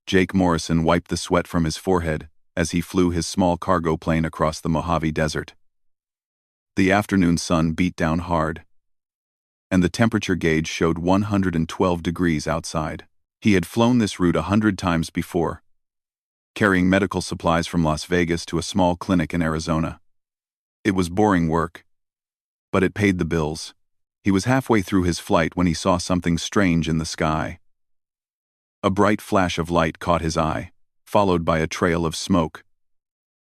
Jake Morrison wiped the sweat from his forehead as he flew his small cargo plane across the Mojave Desert. The afternoon sun beat down hard, and the temperature gauge showed 112 degrees outside. He had flown this route 100 times before, carrying medical supplies from Las Vegas to a small clinic in Arizona. It was boring work, but it paid the bills. He was halfway through his flight when he saw something strange in the sky. A bright flash of light caught his eye, followed by a trail of smoke.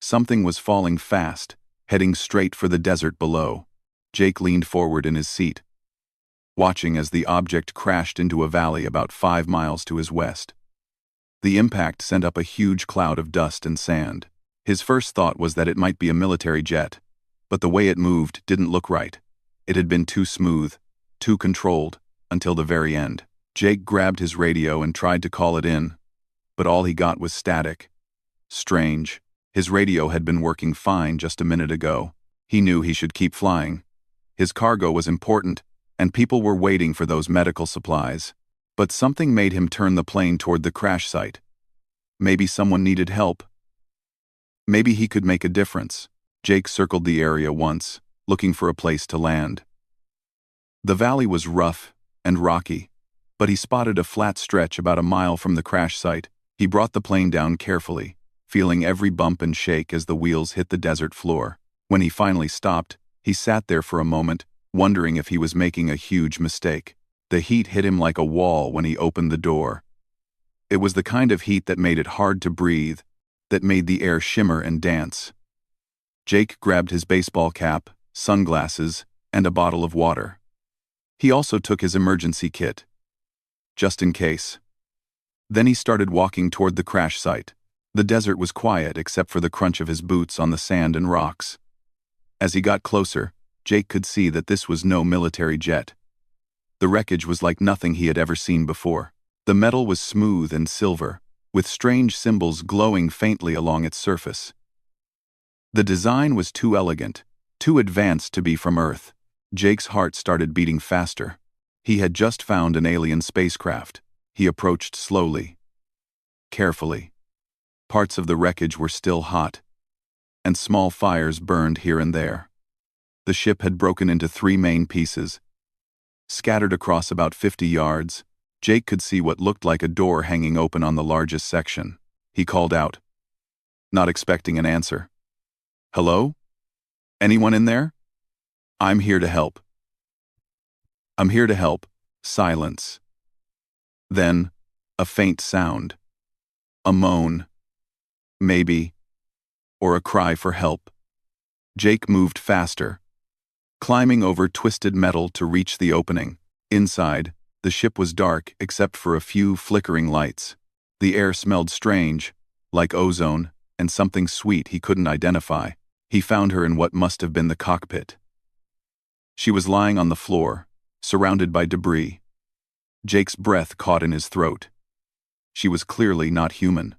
Something was falling fast, heading straight for the desert below. Jake leaned forward in his seat, watching as the object crashed into a valley about 5 miles to his west. The impact sent up a huge cloud of dust and sand. His first thought was that it might be a military jet, but the way it moved didn't look right. It had been too smooth, too controlled, until the very end. Jake grabbed his radio and tried to call it in, but all he got was static. Strange. His radio had been working fine just a minute ago. He knew he should keep flying. His cargo was important, and people were waiting for those medical supplies. But something made him turn the plane toward the crash site. Maybe someone needed help. Maybe he could make a difference. Jake circled the area once, looking for a place to land. The valley was rough and rocky, but he spotted a flat stretch about a mile from the crash site. He brought the plane down carefully, feeling every bump and shake as the wheels hit the desert floor. When he finally stopped, he sat there for a moment, wondering if he was making a huge mistake. The heat hit him like a wall when he opened the door. It was the kind of heat that made it hard to breathe, that made the air shimmer and dance. Jake grabbed his baseball cap, sunglasses, and a bottle of water. He also took his emergency kit, just in case. Then he started walking toward the crash site. The desert was quiet except for the crunch of his boots on the sand and rocks. As he got closer, Jake could see that this was no military jet. The wreckage was like nothing he had ever seen before. The metal was smooth and silver, with strange symbols glowing faintly along its surface. The design was too elegant, too advanced to be from Earth. Jake's heart started beating faster. He had just found an alien spacecraft. He approached slowly, carefully. Parts of the wreckage were still hot, and small fires burned here and there. The ship had broken into 3 main pieces. Scattered across about 50 yards, Jake could see what looked like a door hanging open on the largest section. He called out, not expecting an answer. "Hello? Anyone in there? I'm here to help." "I'm here to help." Silence. Then, a faint sound. A moan. Maybe. Or a cry for help. Jake moved faster, climbing over twisted metal to reach the opening. Inside, the ship was dark except for a few flickering lights. The air smelled strange, like ozone, and something sweet he couldn't identify. He found her in what must have been the cockpit. She was lying on the floor, surrounded by debris. Jake's breath caught in his throat. She was clearly not human.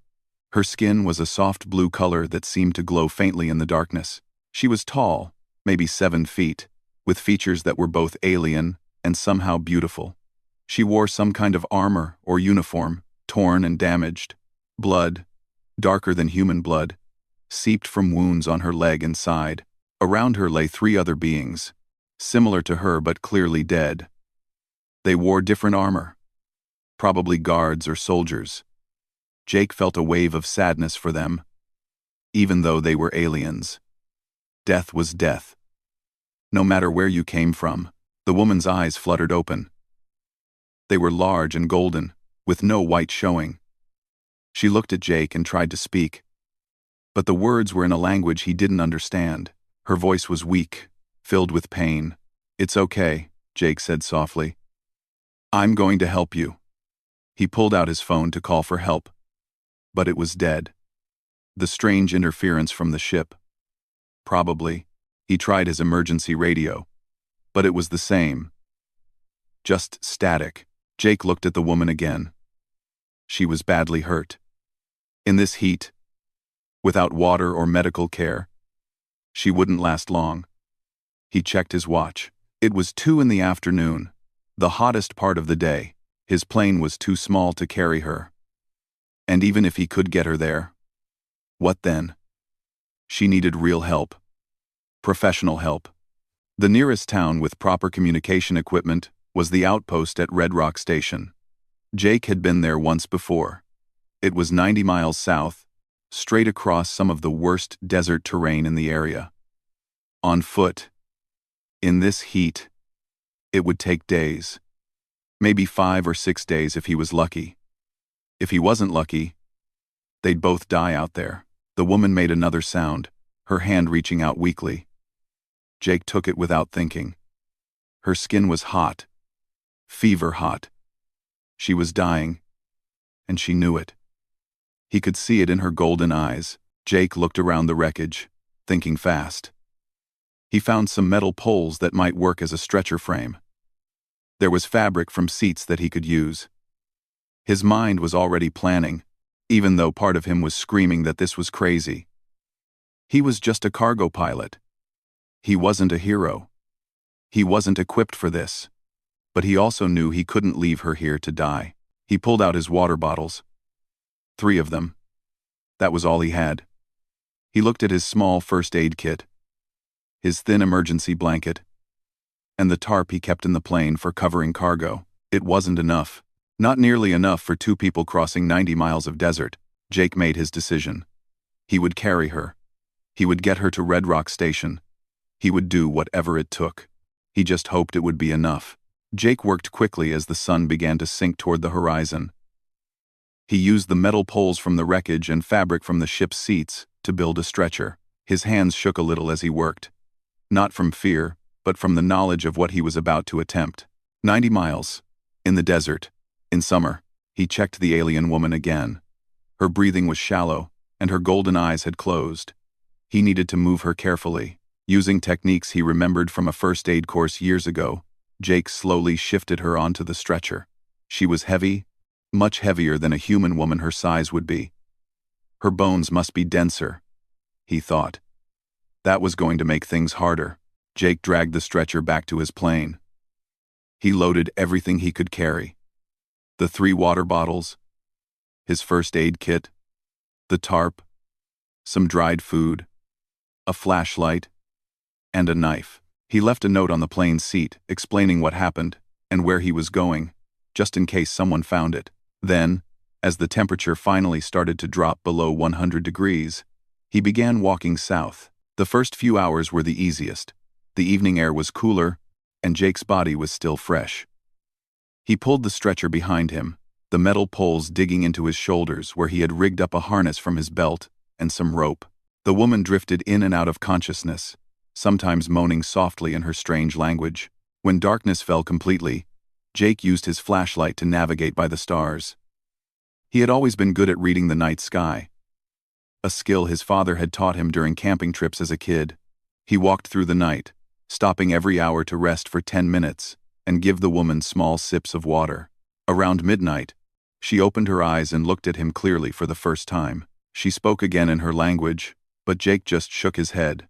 Her skin was a soft blue color that seemed to glow faintly in the darkness. She was tall, maybe 7 feet, with features that were both alien and somehow beautiful. She wore some kind of armor or uniform, torn and damaged. Blood, darker than human blood, seeped from wounds on her leg and side. Around her lay 3 other beings, similar to her but clearly dead. They wore different armor, probably guards or soldiers. Jake felt a wave of sadness for them, even though they were aliens. Death was death. No matter where you came from. The woman's eyes fluttered open. They were large and golden, with no white showing. She looked at Jake and tried to speak, but the words were in a language he didn't understand. Her voice was weak, filled with pain. "It's okay," Jake said softly. "I'm going to help you." He pulled out his phone to call for help, but it was dead. The strange interference from the ship. Probably. He tried his emergency radio, but it was the same. Just static. Jake looked at the woman again. She was badly hurt. In this heat, without water or medical care, she wouldn't last long. He checked his watch. It was 2 in the afternoon, the hottest part of the day. His plane was too small to carry her. And even if he could get her there, what then? She needed real help. Professional help. The nearest town with proper communication equipment was the outpost at Red Rock Station. Jake had been there once before. It was 90 miles south, straight across some of the worst desert terrain in the area. On foot. In this heat. It would take days. Maybe 5 or 6 days if he was lucky. If he wasn't lucky, they'd both die out there. The woman made another sound, her hand reaching out weakly. Jake took it without thinking. Her skin was hot. Fever hot. She was dying. And she knew it. He could see it in her golden eyes. Jake looked around the wreckage, thinking fast. He found some metal poles that might work as a stretcher frame. There was fabric from seats that he could use. His mind was already planning, even though part of him was screaming that this was crazy. He was just a cargo pilot. He wasn't a hero. He wasn't equipped for this. But he also knew he couldn't leave her here to die. He pulled out his water bottles. 3 of them. That was all he had. He looked at his small first aid kit, his thin emergency blanket, and the tarp he kept in the plane for covering cargo. It wasn't enough. Not nearly enough for 2 people crossing 90 miles of desert. Jake made his decision. He would carry her. He would get her to Red Rock Station. He would do whatever it took. He just hoped it would be enough. Jake worked quickly as the sun began to sink toward the horizon. He used the metal poles from the wreckage and fabric from the ship's seats to build a stretcher. His hands shook a little as he worked. Not from fear, but from the knowledge of what he was about to attempt. 90 miles. In the desert. In summer. He checked the alien woman again. Her breathing was shallow, and her golden eyes had closed. He needed to move her carefully. Using techniques he remembered from a first aid course years ago, Jake slowly shifted her onto the stretcher. She was heavy, much heavier than a human woman her size would be. Her bones must be denser, he thought. That was going to make things harder. Jake dragged the stretcher back to his plane. He loaded everything he could carry. The 3 water bottles, his first aid kit, the tarp, some dried food, a flashlight, and a knife. He left a note on the plane's seat explaining what happened and where he was going, just in case someone found it. Then, as the temperature finally started to drop below 100 degrees, he began walking south. The first few hours were the easiest. The evening air was cooler, and Jake's body was still fresh. He pulled the stretcher behind him, the metal poles digging into his shoulders where he had rigged up a harness from his belt and some rope. The woman drifted in and out of consciousness, sometimes moaning softly in her strange language. When darkness fell completely, Jake used his flashlight to navigate by the stars. He had always been good at reading the night sky, a skill his father had taught him during camping trips as a kid. He walked through the night, stopping every hour to rest for 10 minutes and give the woman small sips of water. Around midnight, she opened her eyes and looked at him clearly for the first time. She spoke again in her language, but Jake just shook his head.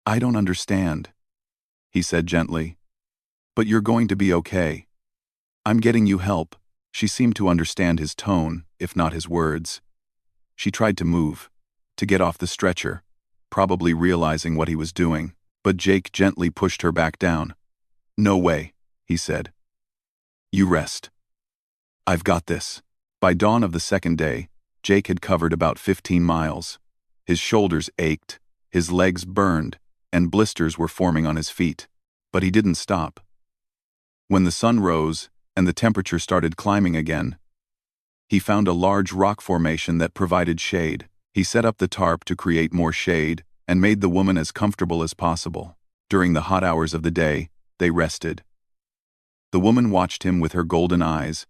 "I don't understand," he said gently. "But you're going to be okay. I'm getting you help." She seemed to understand his tone, if not his words. She tried to move, to get off the stretcher, probably realizing what he was doing, but Jake gently pushed her back down. "No way," he said. "You rest. I've got this." By dawn of the second day, Jake had covered about 15 miles. His shoulders ached, his legs burned, and blisters were forming on his feet. But he didn't stop. When the sun rose and the temperature started climbing again, he found a large rock formation that provided shade. He set up the tarp to create more shade and made the woman as comfortable as possible. During the hot hours of the day, they rested. The woman watched him with her golden eyes,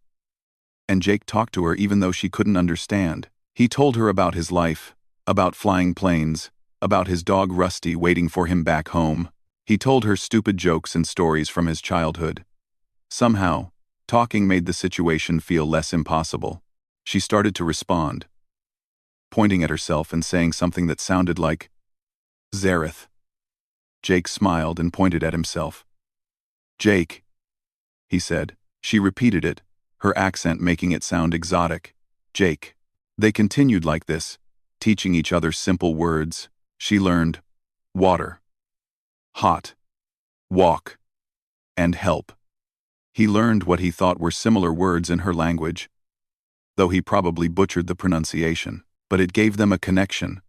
and Jake talked to her even though she couldn't understand. He told her about his life, about flying planes, about his dog Rusty waiting for him back home. He told her stupid jokes and stories from his childhood. Somehow, talking made the situation feel less impossible. She started to respond, pointing at herself and saying something that sounded like, "Zareth." Jake smiled and pointed at himself. "Jake," he said. She repeated it, her accent making it sound exotic. "Jake." They continued like this, teaching each other simple words. She learned water, hot, walk, and help. He learned what he thought were similar words in her language, though he probably butchered the pronunciation. But it gave them a connection,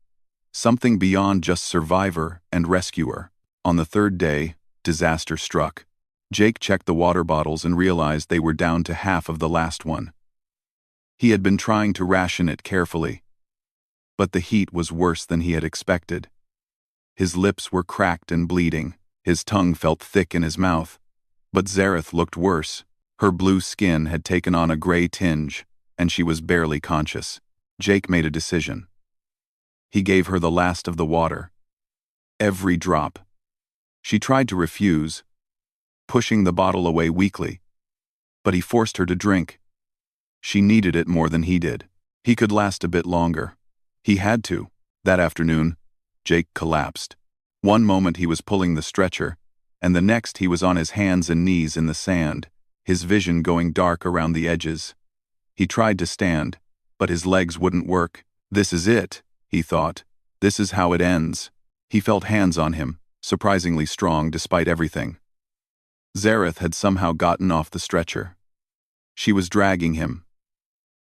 something beyond just survivor and rescuer. On the third day, disaster struck. Jake checked the water bottles and realized they were down to half of the last one. He had been trying to ration it carefully, but the heat was worse than he had expected. His lips were cracked and bleeding. His tongue felt thick in his mouth. But Zareth looked worse. Her blue skin had taken on a gray tinge, and she was barely conscious. Jake made a decision. He gave her the last of the water. Every drop. She tried to refuse, pushing the bottle away weakly, but he forced her to drink. She needed it more than he did. He could last a bit longer. He had to. That afternoon, Jake collapsed. One moment he was pulling the stretcher, and the next he was on his hands and knees in the sand, his vision going dark around the edges. He tried to stand, but his legs wouldn't work. This is it, he thought. This is how it ends. He felt hands on him, surprisingly strong despite everything. Zareth had somehow gotten off the stretcher. She was dragging him,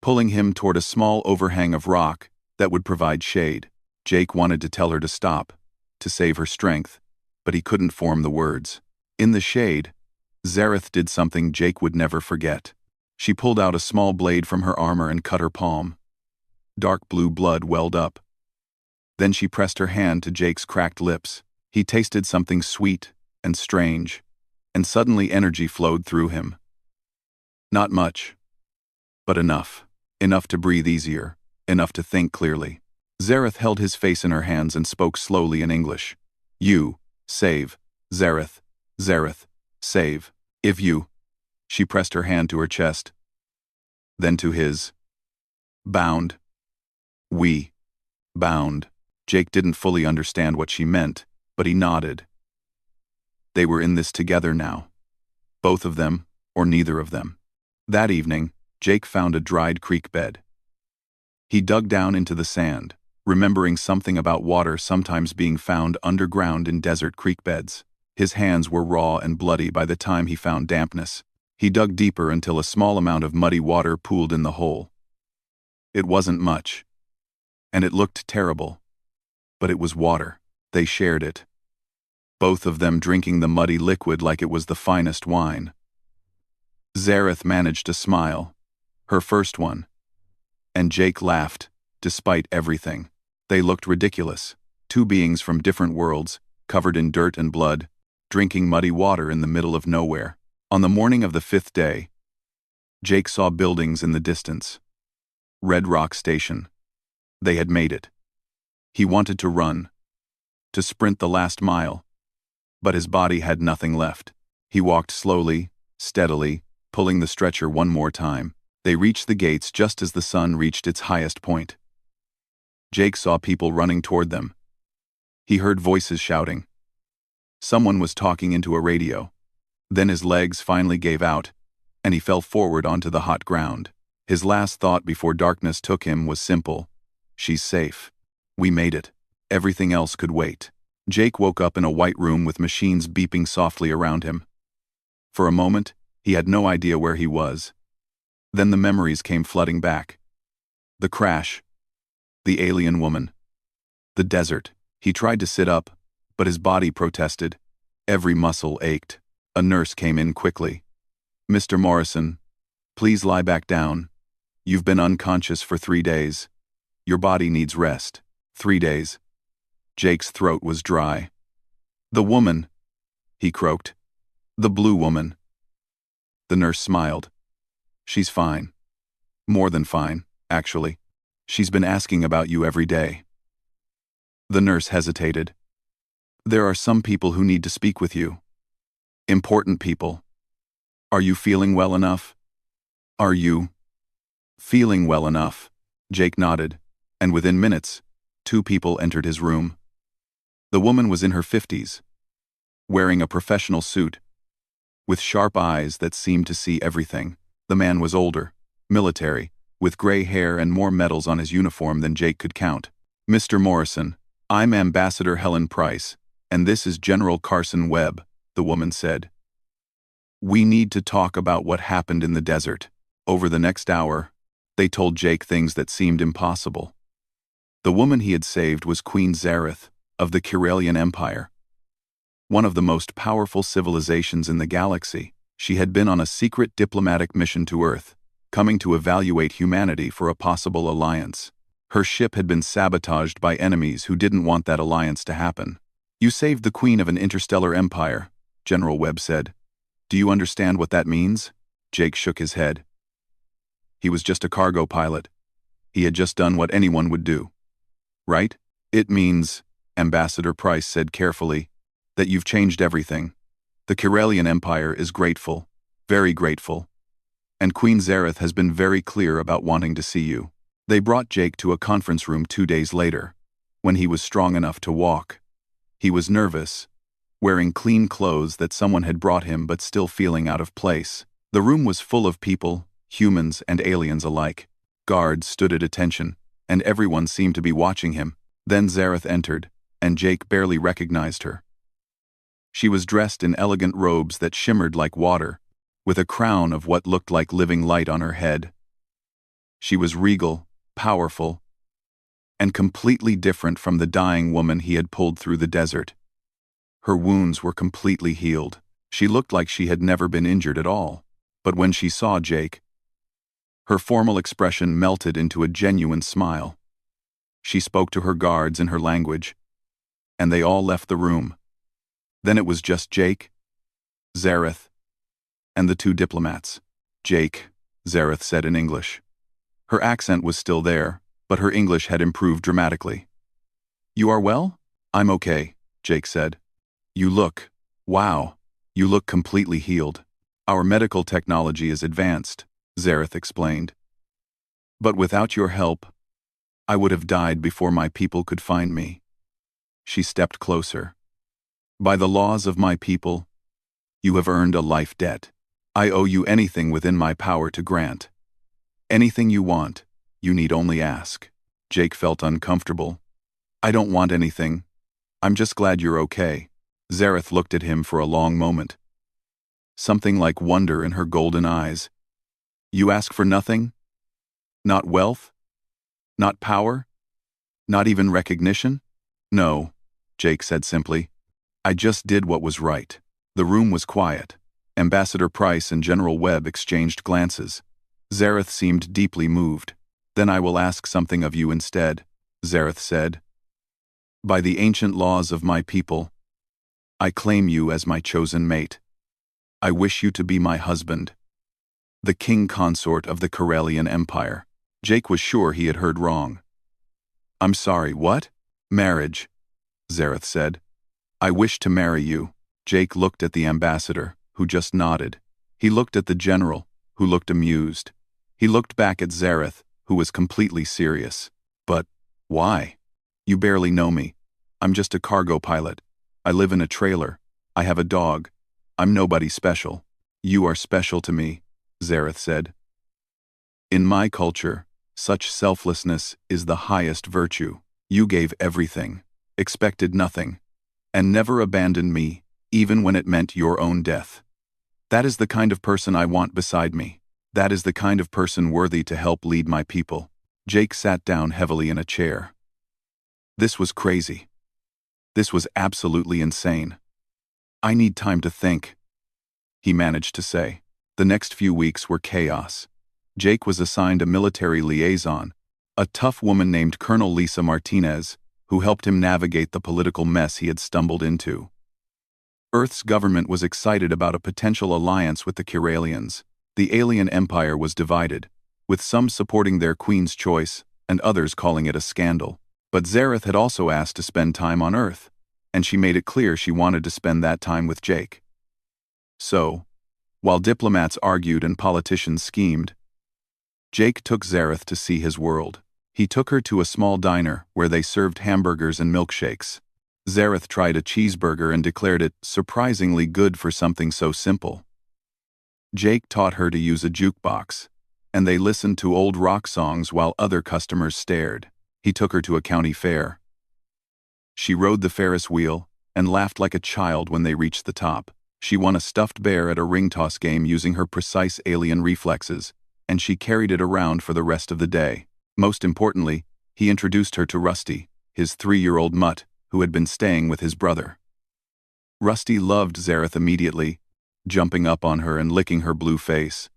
pulling him toward a small overhang of rock that would provide shade. Jake wanted to tell her to stop, to save her strength, but he couldn't form the words. In the shade, Zareth did something Jake would never forget. She pulled out a small blade from her armor and cut her palm. Dark blue blood welled up. Then she pressed her hand to Jake's cracked lips. He tasted something sweet and strange, and suddenly energy flowed through him. Not much, but enough. Enough to breathe easier, enough to think clearly. Zareth held his face in her hands and spoke slowly in English. You, save, Zareth, Zareth, save. If you. She pressed her hand to her chest, then to his. Bound. We. Bound. Jake didn't fully understand what she meant, but he nodded. They were in this together now. Both of them, or neither of them. That evening, Jake found a dried creek bed. He dug down into the sand, remembering something about water sometimes being found underground in desert creek beds. His hands were raw and bloody by the time he found dampness. He dug deeper until a small amount of muddy water pooled in the hole. It wasn't much, and it looked terrible, but it was water. They shared it, both of them drinking the muddy liquid like it was the finest wine. Zareth managed to smile, her first one, and Jake laughed, despite everything. They looked ridiculous, two beings from different worlds, covered in dirt and blood, drinking muddy water in the middle of nowhere. On the morning of the 5th day, Jake saw buildings in the distance. Red Rock Station. They had made it. He wanted to run, to sprint the last mile, but his body had nothing left. He walked slowly, steadily, pulling the stretcher one more time. They reached the gates just as the sun reached its highest point. Jake saw people running toward them. He heard voices shouting. Someone was talking into a radio. Then his legs finally gave out, and he fell forward onto the hot ground. His last thought before darkness took him was simple. She's safe. We made it. Everything else could wait. Jake woke up in a white room with machines beeping softly around him. For a moment, he had no idea where he was. Then the memories came flooding back. The crash. The alien woman. The desert. He tried to sit up, but his body protested. Every muscle ached. A nurse came in quickly. Mr. Morrison, please lie back down. You've been unconscious for 3 days. Your body needs rest. 3 days. Jake's throat was dry. The woman, he croaked. The blue woman. The nurse smiled. She's fine. More than fine, actually. She's been asking about you every day. The nurse hesitated. There are some people who need to speak with you. Important people. Are you feeling well enough? Are you feeling well enough? Jake nodded, and within minutes, 2 people entered his room. The woman was in her 50s, wearing a professional suit, with sharp eyes that seemed to see everything. The man was older, military, with gray hair and more medals on his uniform than Jake could count. "Mr. Morrison, I'm Ambassador Helen Price, and this is General Carson Webb," the woman said. "We need to talk about what happened in the desert." Over the next hour, they told Jake things that seemed impossible. The woman he had saved was Queen Zareth of the Corellian Empire, one of the most powerful civilizations in the galaxy. She had been on a secret diplomatic mission to Earth, coming to evaluate humanity for a possible alliance. Her ship had been sabotaged by enemies who didn't want that alliance to happen. "You saved the queen of an interstellar empire," General Webb said. "Do you understand what that means?" Jake shook his head. He was just a cargo pilot. He had just done what anyone would do. "Right? It means," Ambassador Price said carefully, "that you've changed everything. The Corellian Empire is grateful, very grateful. And Queen Zareth has been very clear about wanting to see you." They brought Jake to a conference room 2 days later, when he was strong enough to walk. He was nervous, wearing clean clothes that someone had brought him but still feeling out of place. The room was full of people, humans and aliens alike. Guards stood at attention, and everyone seemed to be watching him. Then Zareth entered, and Jake barely recognized her. She was dressed in elegant robes that shimmered like water, with a crown of what looked like living light on her head. She was regal, powerful, and completely different from the dying woman he had pulled through the desert. Her wounds were completely healed. She looked like she had never been injured at all. But when she saw Jake, her formal expression melted into a genuine smile. She spoke to her guards in her language, and they all left the room. Then it was just Jake, Zareth, and the 2 diplomats. "Jake," Zareth said in English. Her accent was still there, but her English had improved dramatically. "You are well?" "I'm okay," Jake said. You look completely healed. Our medical technology is advanced," Zareth explained. "But without your help, I would have died before my people could find me." She stepped closer. "By the laws of my people, you have earned a life debt. I owe you anything within my power to grant. Anything you want, you need only ask." Jake felt uncomfortable. "I don't want anything. I'm just glad you're okay." Zareth looked at him for a long moment, something like wonder in her golden eyes. "You ask for nothing? Not wealth? Not power? Not even recognition?" "No," Jake said simply. "I just did what was right." The room was quiet. Ambassador Price and General Webb exchanged glances. Zareth seemed deeply moved. "Then I will ask something of you instead," Zareth said. "By the ancient laws of my people, I claim you as my chosen mate. I wish you to be my husband, the king consort of the Corellian Empire." Jake was sure he had heard wrong. "I'm sorry, what?" "Marriage," Zareth said. "I wish to marry you." Jake looked at the ambassador, who just nodded. He looked at the general, who looked amused. He looked back at Zareth, who was completely serious. "But why? You barely know me. I'm just a cargo pilot. I live in a trailer. I have a dog. I'm nobody special." "You are special to me," Zareth said. "In my culture, such selflessness is the highest virtue. You gave everything, expected nothing, and never abandoned me, even when it meant your own death. That is the kind of person I want beside me. That is the kind of person worthy to help lead my people." Jake sat down heavily in a chair. This was crazy. This was absolutely insane. "I need time to think," he managed to say. The next few weeks were chaos. Jake was assigned a military liaison, a tough woman named Colonel Lisa Martinez, who helped him navigate the political mess he had stumbled into. Earth's government was excited about a potential alliance with the Corellians. The alien empire was divided, with some supporting their queen's choice and others calling it a scandal. But Zareth had also asked to spend time on Earth, and she made it clear she wanted to spend that time with Jake. So, while diplomats argued and politicians schemed, Jake took Zareth to see his world. He took her to a small diner where they served hamburgers and milkshakes. Zareth tried a cheeseburger and declared it surprisingly good for something so simple. Jake taught her to use a jukebox, and they listened to old rock songs while other customers stared. He took her to a county fair. She rode the Ferris wheel and laughed like a child when they reached the top. She won a stuffed bear at a ring toss game using her precise alien reflexes, and she carried it around for the rest of the day. Most importantly, he introduced her to Rusty, his 3-year-old mutt, who had been staying with his brother. Rusty loved Zareth immediately, jumping up on her and licking her blue face.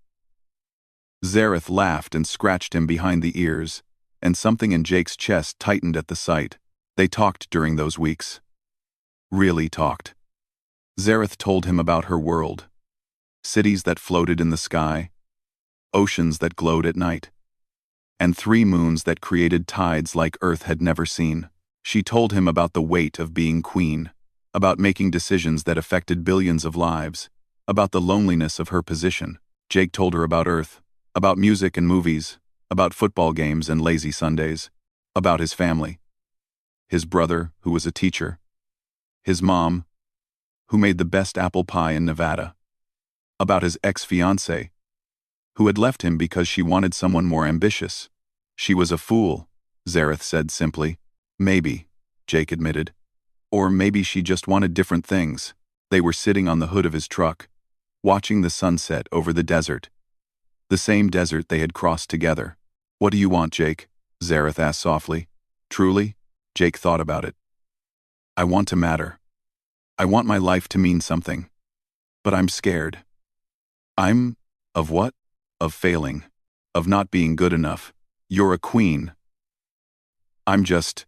Zareth laughed and scratched him behind the ears, and something in Jake's chest tightened at the sight. They talked during those weeks. Really talked. Zareth told him about her world. Cities that floated in the sky, oceans that glowed at night, and 3 moons that created tides like Earth had never seen. She told him about the weight of being queen, about making decisions that affected billions of lives, about the loneliness of her position. Jake told her about Earth, about music and movies, about football games and lazy Sundays, about his family. His brother, who was a teacher. His mom, who made the best apple pie in Nevada. About his ex-fiancée, who had left him because she wanted someone more ambitious. She was a fool, Zareth said simply. Maybe, Jake admitted. Or maybe she just wanted different things. They were sitting on the hood of his truck, watching the sunset over the desert. The same desert they had crossed together. What do you want, Jake? Zareth asked softly. Truly? Jake thought about it. I want to matter. I want my life to mean something. But I'm scared. Of what? Of failing. Of not being good enough. You're a queen. I'm just...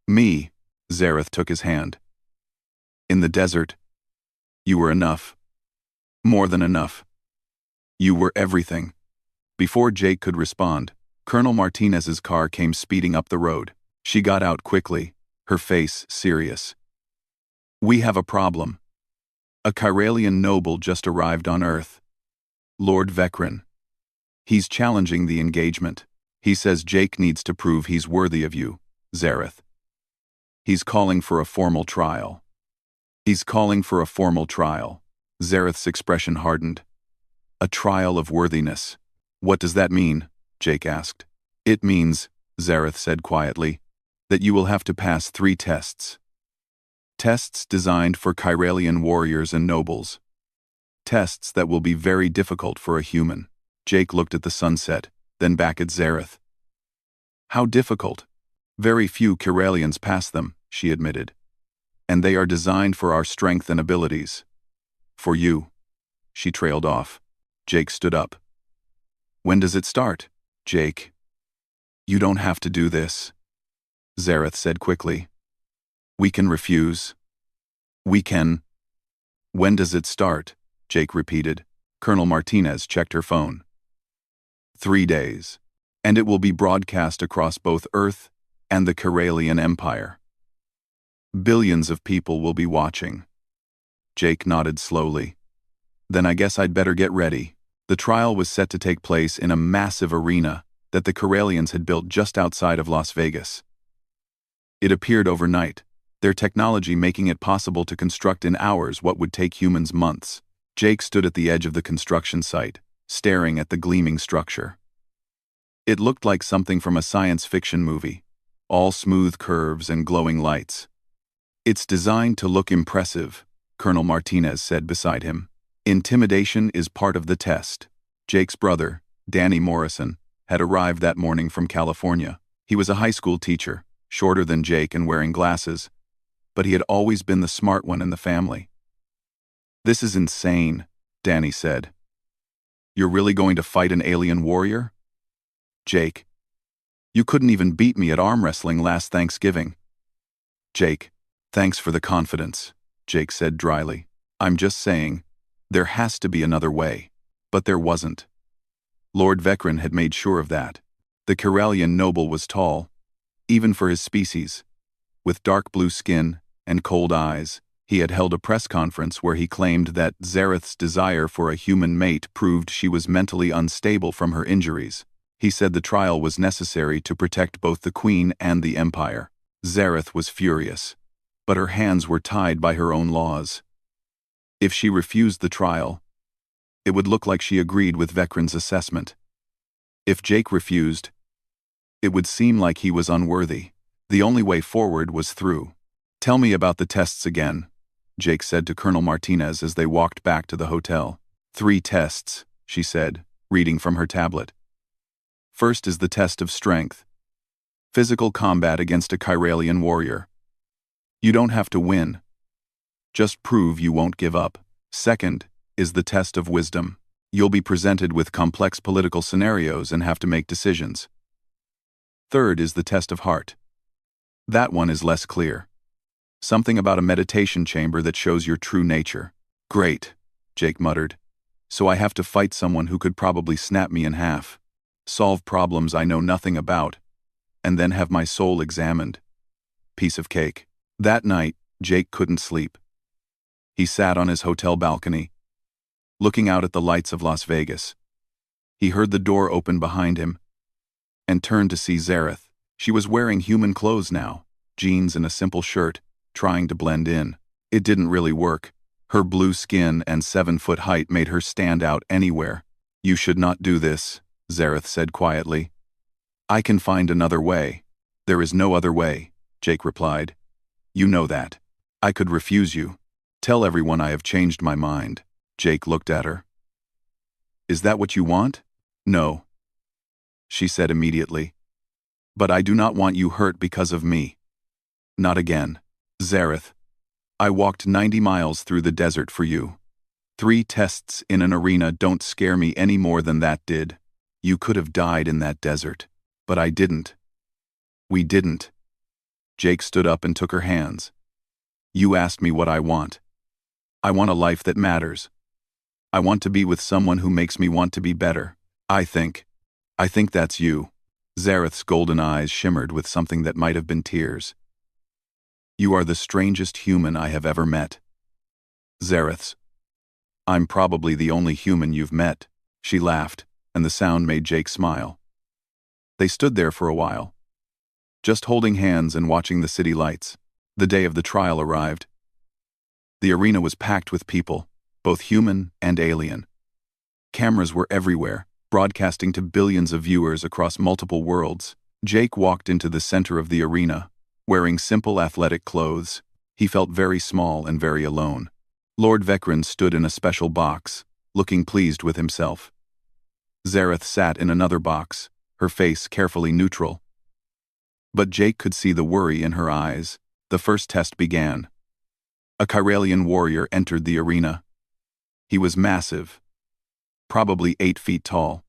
me. Zareth took his hand. In the desert, you were enough. More than enough. You were everything. Before Jake could respond, Colonel Martinez's car came speeding up the road. She got out quickly, her face serious. We have a problem. A Chiralian noble just arrived on Earth. Lord Vecren. He's challenging the engagement. He says Jake needs to prove he's worthy of you, Zareth. He's calling for a formal trial. He's calling for a formal trial. Zareth's expression hardened. A trial of worthiness. What does that mean? Jake asked. It means, Zareth said quietly, that you will have to pass 3 tests. Tests designed for Chiralian warriors and nobles. Tests that will be very difficult for a human. Jake looked at the sunset, then back at Zareth. How difficult? Very few Chiralians pass them, she admitted. And they are designed for our strength and abilities. For you. She trailed off. Jake stood up. When does it start, Jake? You don't have to do this, Zareth said quickly. We can refuse. We can. When does it start? Jake repeated. Colonel Martinez checked her phone. 3 days. And it will be broadcast across both Earth and the Chiralian Empire. Billions of people will be watching. Jake nodded slowly. Then I guess I'd better get ready. The trial was set to take place in a massive arena that the Chiralians had built just outside of Las Vegas. It appeared overnight, their technology making it possible to construct in hours what would take humans months. Jake stood at the edge of the construction site, staring at the gleaming structure. It looked like something from a science fiction movie, all smooth curves and glowing lights. It's designed to look impressive, Colonel Martinez said beside him. Intimidation is part of the test. Jake's brother, Danny Morrison, had arrived that morning from California. He was a high school teacher, shorter than Jake and wearing glasses, but he had always been the smart one in the family. This is insane, Danny said. You're really going to fight an alien warrior? Jake, you couldn't even beat me at arm wrestling last Thanksgiving. Jake, thanks for the confidence, Jake said dryly. I'm just saying, there has to be another way. But there wasn't. Lord Vecren had made sure of that. The Chiralian noble was tall, even for his species. With dark blue skin and cold eyes, he had held a press conference where he claimed that Zareth's desire for a human mate proved she was mentally unstable from her injuries. He said the trial was necessary to protect both the Queen and the Empire. Zareth was furious, but her hands were tied by her own laws. If she refused the trial, It would look like she agreed with Vecren's assessment. If Jake refused, it would seem like he was unworthy. The only way forward was through. "Tell me about the tests again," Jake said to Colonel Martinez as they walked back to the hotel. "3 tests," she said, reading from her tablet. "First is the test of strength. Physical combat against a Chiralian warrior. You don't have to win. Just prove you won't give up. Second is the test of wisdom. You'll be presented with complex political scenarios and have to make decisions. Third is the test of heart. That one is less clear. Something about a meditation chamber that shows your true nature." "Great," Jake muttered. "So I have to fight someone who could probably snap me in half, solve problems I know nothing about, and then have my soul examined. Piece of cake." That night, Jake couldn't sleep. He sat on his hotel balcony, looking out at the lights of Las Vegas. He heard the door open behind him and turned to see Zareth. She was wearing human clothes now, jeans and a simple shirt, trying to blend in. It didn't really work. Her blue skin and 7-foot height made her stand out anywhere. "You should not do this," Zareth said quietly. "I can find another way." "There is no other way," Jake replied. "You know that. I could refuse you. Tell everyone I have changed my mind." Jake looked at her. "Is that what you want?" "No," she said immediately. "But I do not want you hurt because of me. Not again. Zareth, I walked 90 miles through the desert for you. 3 tests in an arena don't scare me any more than that did. You could have died in that desert. But I didn't. We didn't." Jake stood up and took her hands. "You asked me what I want. I want a life that matters. I want to be with someone who makes me want to be better. I think that's you." Zareth's golden eyes shimmered with something that might have been tears. "You are the strangest human I have ever met." "Zareth's. I'm probably the only human you've met." She laughed, and the sound made Jake smile. They stood there for a while, just holding hands and watching the city lights. The day of the trial arrived. The arena was packed with people, both human and alien. Cameras were everywhere, broadcasting to billions of viewers across multiple worlds. Jake walked into the center of the arena, wearing simple athletic clothes. He felt very small and very alone. Lord Vecren stood in a special box, looking pleased with himself. Zareth sat in another box, her face carefully neutral. But Jake could see the worry in her eyes. The first test began. A Chiralian warrior entered the arena. He was massive, probably 8 feet tall.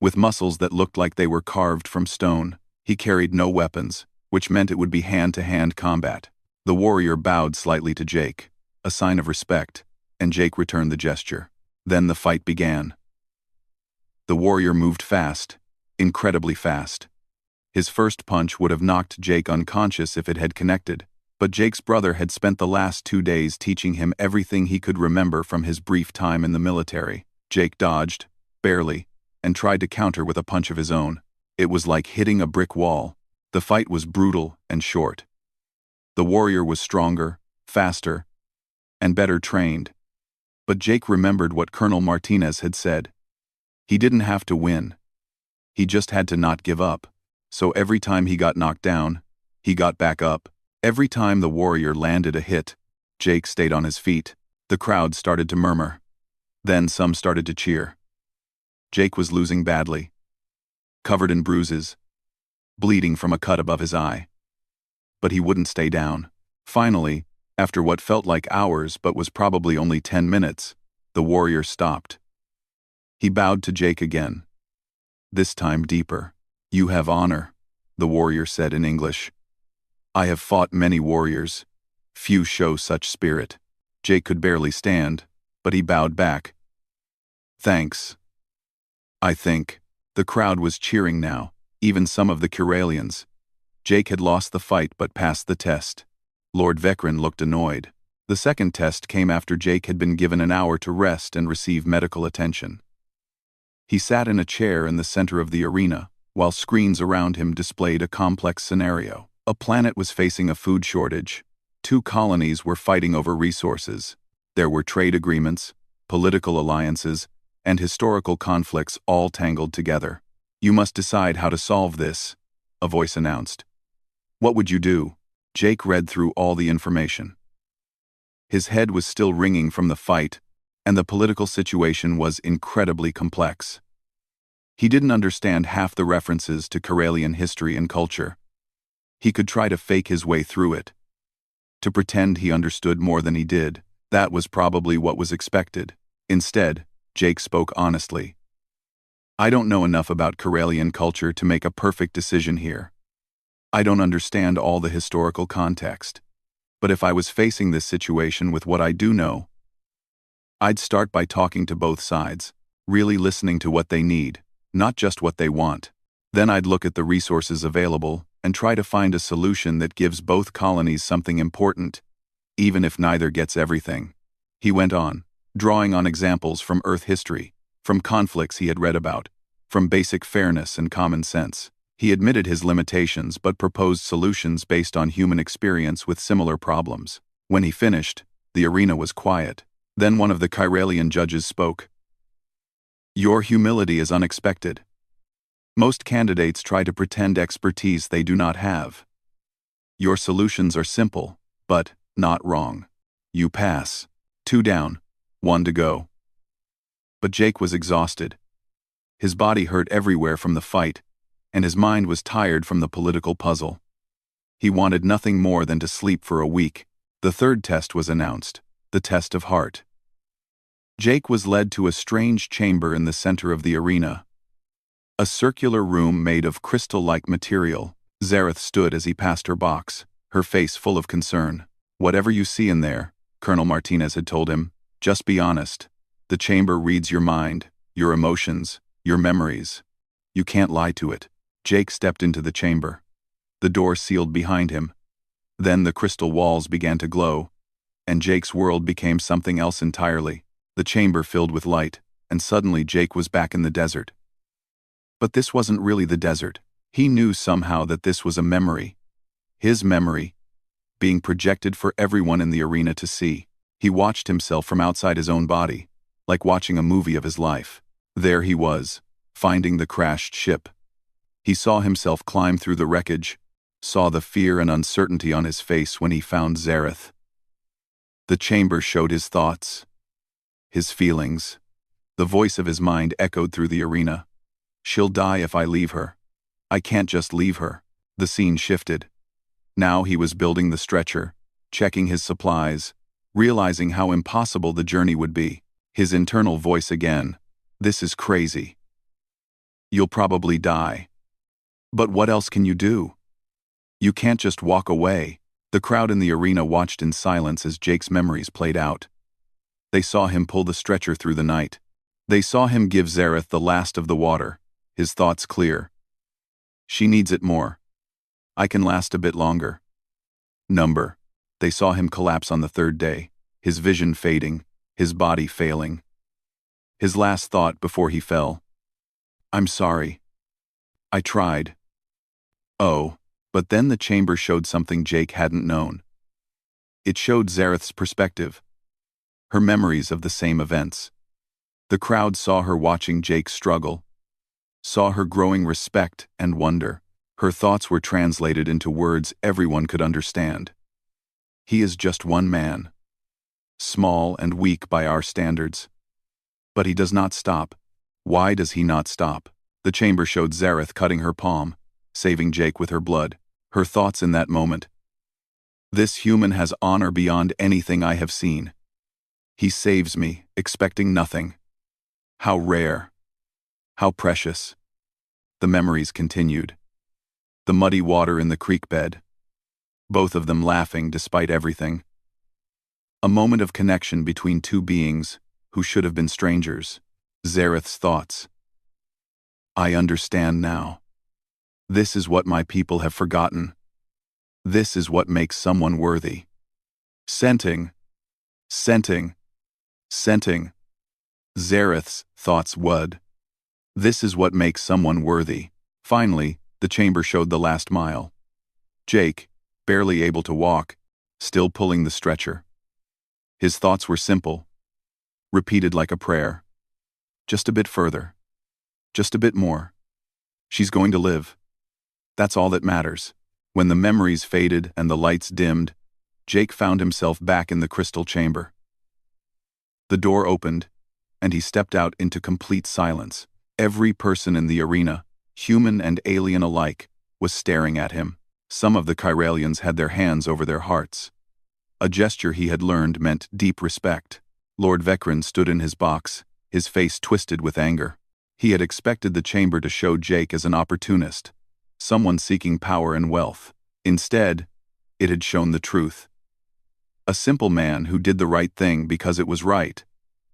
With muscles that looked like they were carved from stone, he carried no weapons, which meant it would be hand-to-hand combat. The warrior bowed slightly to Jake, a sign of respect, and Jake returned the gesture. Then the fight began. The warrior moved fast, incredibly fast. His first punch would have knocked Jake unconscious if it had connected, but Jake's brother had spent the last 2 days teaching him everything he could remember from his brief time in the military. Jake dodged, barely, and tried to counter with a punch of his own. It was like hitting a brick wall. The fight was brutal and short. The warrior was stronger, faster, and better trained. But Jake remembered what Colonel Martinez had said. He didn't have to win. He just had to not give up. So every time he got knocked down, he got back up. Every time the warrior landed a hit, Jake stayed on his feet. The crowd started to murmur. Then some started to cheer. Jake was losing badly, covered in bruises, bleeding from a cut above his eye. But he wouldn't stay down. Finally, after what felt like hours but was probably only 10 minutes, the warrior stopped. He bowed to Jake again, this time deeper. "You have honor," the warrior said in English. "I have fought many warriors. Few show such spirit." Jake could barely stand, but he bowed back. "Thanks. I think." The crowd was cheering now, even some of the Chiralians. Jake had lost the fight but passed the test. Lord Vecren looked annoyed. The second test came after Jake had been given an hour to rest and receive medical attention. He sat in a chair in the center of the arena, while screens around him displayed a complex scenario. A planet was facing a food shortage. 2 colonies were fighting over resources. There were trade agreements, political alliances, and historical conflicts all tangled together. "You must decide how to solve this," a voice announced. "What would you do?" Jake read through all the information. His head was still ringing from the fight, and the political situation was incredibly complex. He didn't understand half the references to Karelian history and culture. He could try to fake his way through it. To pretend he understood more than he did, that was probably what was expected. Instead, Jake spoke honestly. "I don't know enough about Karelian culture to make a perfect decision here. I don't understand all the historical context. But if I was facing this situation with what I do know, I'd start by talking to both sides, really listening to what they need, not just what they want. Then I'd look at the resources available and try to find a solution that gives both colonies something important, even if neither gets everything." He went on, drawing on examples from Earth history, from conflicts he had read about, from basic fairness and common sense. He admitted his limitations but proposed solutions based on human experience with similar problems. When he finished, the arena was quiet. Then one of the Karelian judges spoke. "Your humility is unexpected. Most candidates try to pretend expertise they do not have. Your solutions are simple, but not wrong. You pass. 2 down, 1 to go." But Jake was exhausted. His body hurt everywhere from the fight, and his mind was tired from the political puzzle. He wanted nothing more than to sleep for a week. The third test was announced, the test of heart. Jake was led to a strange chamber in the center of the arena. A circular room made of crystal-like material. Zareth stood as he passed her box, her face full of concern. "Whatever you see in there," Colonel Martinez had told him, "just be honest. The chamber reads your mind, your emotions, your memories. You can't lie to it." Jake stepped into the chamber. The door sealed behind him. Then the crystal walls began to glow, and Jake's world became something else entirely. The chamber filled with light, and suddenly Jake was back in the desert. But this wasn't really the desert. He knew somehow that this was a memory. His memory, being projected for everyone in the arena to see. He watched himself from outside his own body, like watching a movie of his life. There he was, finding the crashed ship. He saw himself climb through the wreckage, saw the fear and uncertainty on his face when he found Zareth. The chamber showed his thoughts, his feelings. The voice of his mind echoed through the arena. "She'll die if I leave her. I can't just leave her." The scene shifted. Now he was building the stretcher, checking his supplies, realizing how impossible the journey would be. His internal voice again. "This is crazy. You'll probably die. But what else can you do? You can't just walk away." The crowd in the arena watched in silence as Jake's memories played out. They saw him pull the stretcher through the night. They saw him give Zareth the last of the water, his thoughts clear. "She needs it more. I can last a bit longer." Number. They saw him collapse on the 3rd day, his vision fading, his body failing. His last thought before he fell. "I'm sorry. I tried." Oh, but then the chamber showed something Jake hadn't known. It showed Zareth's perspective, her memories of the same events. The crowd saw her watching Jake struggle, saw her growing respect and wonder. Her thoughts were translated into words everyone could understand. "He is just one man, small and weak by our standards. But he does not stop. Why does he not stop?" The chamber showed Zareth cutting her palm, saving Jake with her blood. Her thoughts in that moment. "This human has honor beyond anything I have seen. He saves me, expecting nothing. How rare. How precious." The memories continued. The muddy water in the creek bed. Both of them laughing despite everything. A moment of connection between two beings who should have been strangers. Zareth's thoughts. "I understand now. This is what my people have forgotten. This is what makes someone worthy. Scenting. Scenting. Scenting." Zareth's thoughts wud. "This is what makes someone worthy." Finally, the chamber showed the last mile. Jake, barely able to walk, still pulling the stretcher. His thoughts were simple. repeated like a prayer. Just a bit further. Just a bit more. She's going to live. That's all that matters. When the memories faded and the lights dimmed, Jake found himself back in the crystal chamber. The door opened, and he stepped out into complete silence. Every person in the arena, human and alien alike, was staring at him. Some of the Chiralians had their hands over their hearts. A gesture he had learned meant deep respect. Lord Vecren stood in his box, his face twisted with anger. He had expected the chamber to show Jake as an opportunist, someone seeking power and wealth. Instead, it had shown the truth. A simple man who did the right thing because it was right,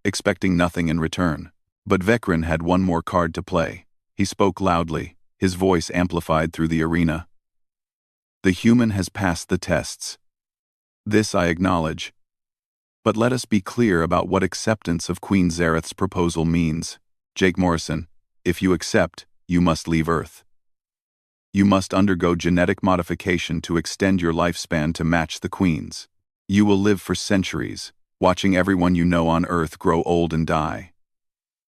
expecting nothing in return. But Vecren had one more card to play. He spoke loudly, his voice amplified through the arena. The human has passed the tests. This I acknowledge. But let us be clear about what acceptance of Queen Zareth's proposal means. Jake Morrison, if you accept, you must leave Earth. You must undergo genetic modification to extend your lifespan to match the Queen's. You will live for centuries, watching everyone you know on Earth grow old and die.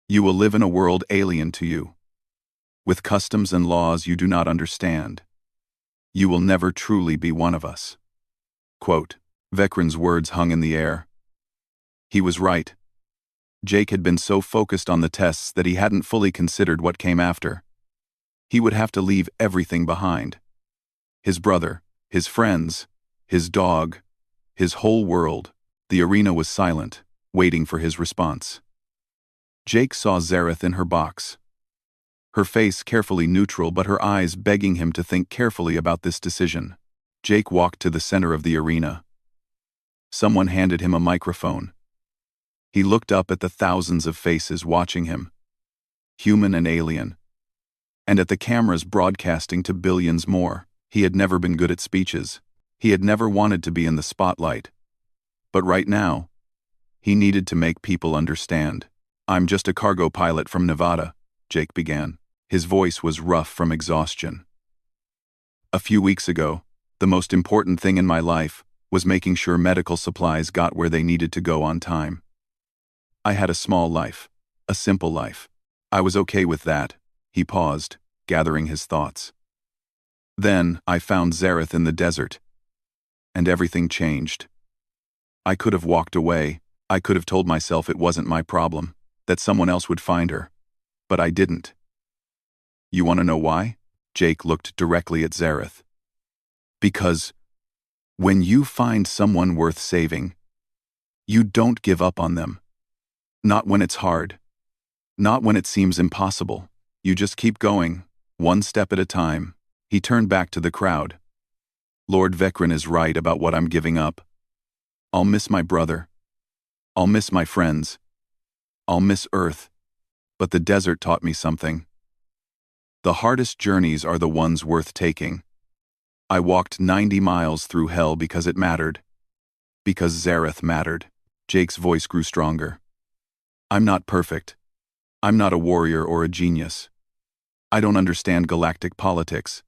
You will live in a world alien to you, with customs and laws you do not understand. You will never truly be one of us. Quote, Vecren's words hung in the air. He was right. Jake had been so focused on the tests that he hadn't fully considered what came after. He would have to leave everything behind. His brother, his friends, his dog, his whole world. The arena was silent, waiting for his response. Jake saw Zareth in her box. Her face carefully neutral, but her eyes begging him to think carefully about this decision. Jake walked to the center of the arena. Someone handed him a microphone. He looked up at the thousands of faces watching him, human and alien, and at the cameras broadcasting to billions more. He had never been good at speeches. He had never wanted to be in the spotlight. But right now, he needed to make people understand. I'm just a cargo pilot from Nevada, Jake began. His voice was rough from exhaustion. A few weeks ago, the most important thing in my life was making sure medical supplies got where they needed to go on time. I had a small life, a simple life. I was okay with that. He paused, gathering his thoughts. Then I found Zareth in the desert, and everything changed. I could have walked away. I could have told myself it wasn't my problem, that someone else would find her. But I didn't. You want to know why? Jake looked directly at Zareth. Because when you find someone worth saving, you don't give up on them. Not when it's hard. Not when it seems impossible. You just keep going, one step at a time. He turned back to the crowd. Lord Vecren is right about what I'm giving up. I'll miss my brother. I'll miss my friends. I'll miss Earth. But the desert taught me something. The hardest journeys are the ones worth taking. I walked 90 miles through hell because it mattered. Because Zareth mattered. Jake's voice grew stronger. I'm not perfect. I'm not a warrior or a genius. I don't understand galactic politics.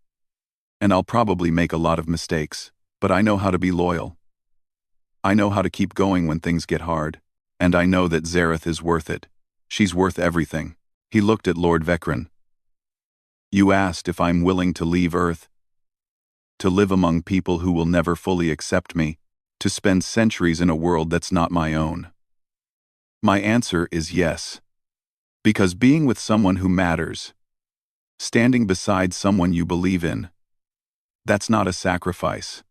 And I'll probably make a lot of mistakes, but I know how to be loyal. I know how to keep going when things get hard. And I know that Zareth is worth it. She's worth everything. He looked at Lord Vecren. You asked if I'm willing to leave Earth, to live among people who will never fully accept me, to spend centuries in a world that's not my own. My answer is yes. Because being with someone who matters, standing beside someone you believe in, that's not a sacrifice.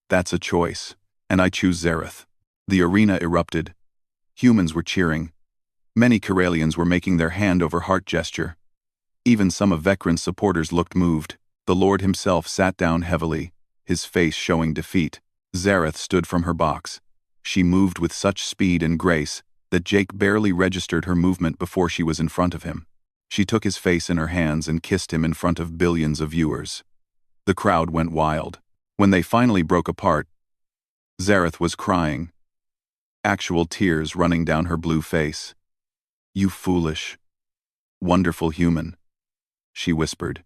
That's a choice. And I choose Zareth. The arena erupted. Humans were cheering. Many Chiralians were making their hand over heart gesture. Even some of Vecren's supporters looked moved. The Lord himself sat down heavily, his face showing defeat. Zareth stood from her box. She moved with such speed and grace that Jake barely registered her movement before she was in front of him. She took his face in her hands and kissed him in front of billions of viewers. The crowd went wild. When they finally broke apart, Zareth was crying, actual tears running down her blue face. You foolish, wonderful human, she whispered.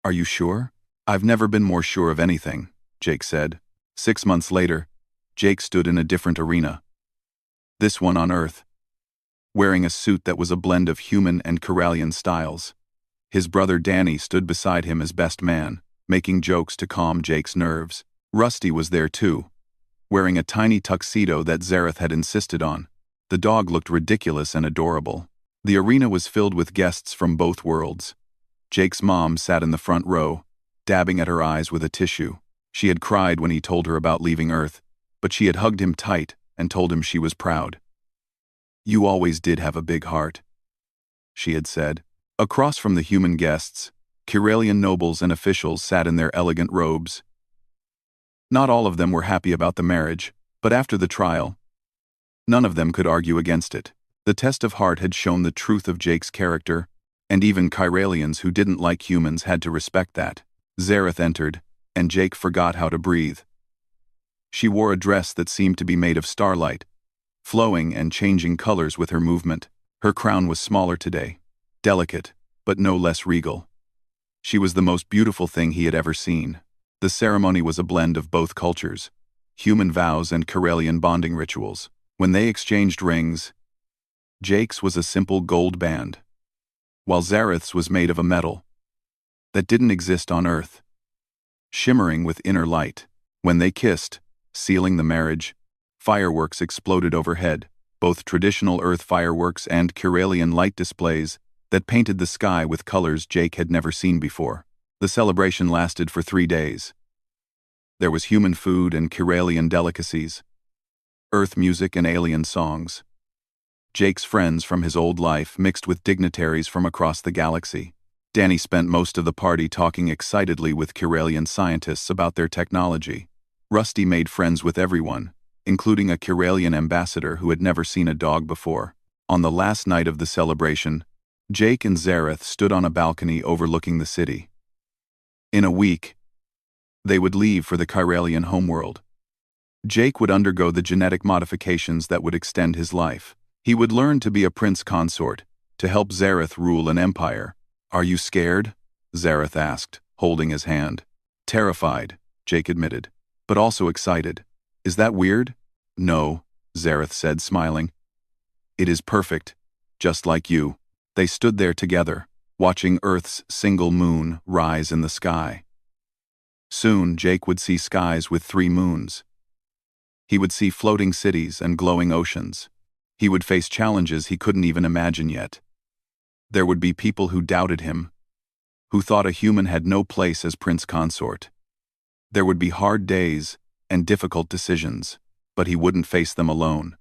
Are you sure? I've never been more sure of anything, Jake said. 6 months later, Jake stood in a different arena. This one on Earth, wearing a suit that was a blend of human and Corellian styles. His brother Danny stood beside him as best man, making jokes to calm Jake's nerves. Rusty was there too, wearing a tiny tuxedo that Zareth had insisted on. The dog looked ridiculous and adorable. The arena was filled with guests from both worlds. Jake's mom sat in the front row, dabbing at her eyes with a tissue. She had cried when he told her about leaving Earth, but she had hugged him tight and told him she was proud. "You always did have a big heart," she had said. Across from the human guests, Corellian nobles and officials sat in their elegant robes. Not all of them were happy about the marriage, but after the trial, none of them could argue against it. The test of heart had shown the truth of Jake's character, and even Corellians who didn't like humans had to respect that. Zareth entered, and Jake forgot how to breathe. She wore a dress that seemed to be made of starlight, flowing and changing colors with her movement. Her crown was smaller today, delicate, but no less regal. She was the most beautiful thing he had ever seen. The ceremony was a blend of both cultures, human vows and Corellian bonding rituals. When they exchanged rings, Jake's was a simple gold band, while Zareth's was made of a metal that didn't exist on Earth, shimmering with inner light. When they kissed, sealing the marriage, fireworks exploded overhead, both traditional Earth fireworks and Corellian light displays that painted the sky with colors Jake had never seen before. The celebration lasted for 3 days. There was human food and Corellian delicacies, Earth music and alien songs. Jake's friends from his old life mixed with dignitaries from across the galaxy. Danny spent most of the party talking excitedly with Corellian scientists about their technology. Rusty made friends with everyone, including a Corellian ambassador who had never seen a dog before. On the last night of the celebration, Jake and Zareth stood on a balcony overlooking the city. In a week, they would leave for the Corellian homeworld. Jake would undergo the genetic modifications that would extend his life. He would learn to be a prince consort, to help Zareth rule an empire. "Are you scared?" Zareth asked, holding his hand. "Terrified," Jake admitted, "but also excited. Is that weird?" "No," Zareth said, smiling. "It is perfect, just like you." They stood there together, watching Earth's single moon rise in the sky. Soon, Jake would see skies with 3 moons. He would see floating cities and glowing oceans. He would face challenges he couldn't even imagine yet. There would be people who doubted him, who thought a human had no place as prince consort. There would be hard days and difficult decisions, but he wouldn't face them alone.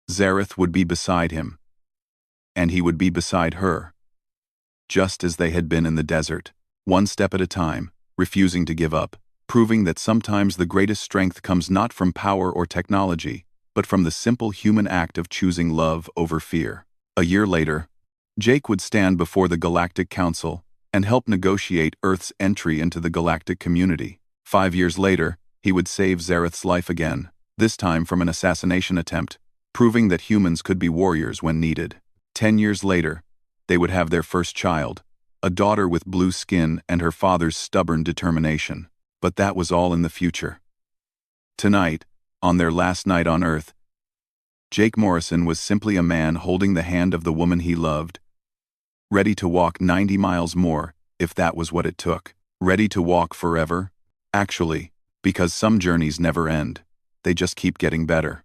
Zareth would be beside him, and he would be beside her, just as they had been in the desert, one step at a time, refusing to give up, proving that sometimes the greatest strength comes not from power or technology, but from the simple human act of choosing love over fear. A year later, Jake would stand before the Galactic Council and help negotiate Earth's entry into the galactic community. 5 years later, he would save Zareth's life again, this time from an assassination attempt, proving that humans could be warriors when needed. 10 years later, they would have their first child, a daughter with blue skin and her father's stubborn determination. But that was all in the future. Tonight, on their last night on Earth, Jake Morrison was simply a man holding the hand of the woman he loved, ready to walk 90 miles more, if that was what it took. Ready to walk forever? Actually, because some journeys never end, they just keep getting better.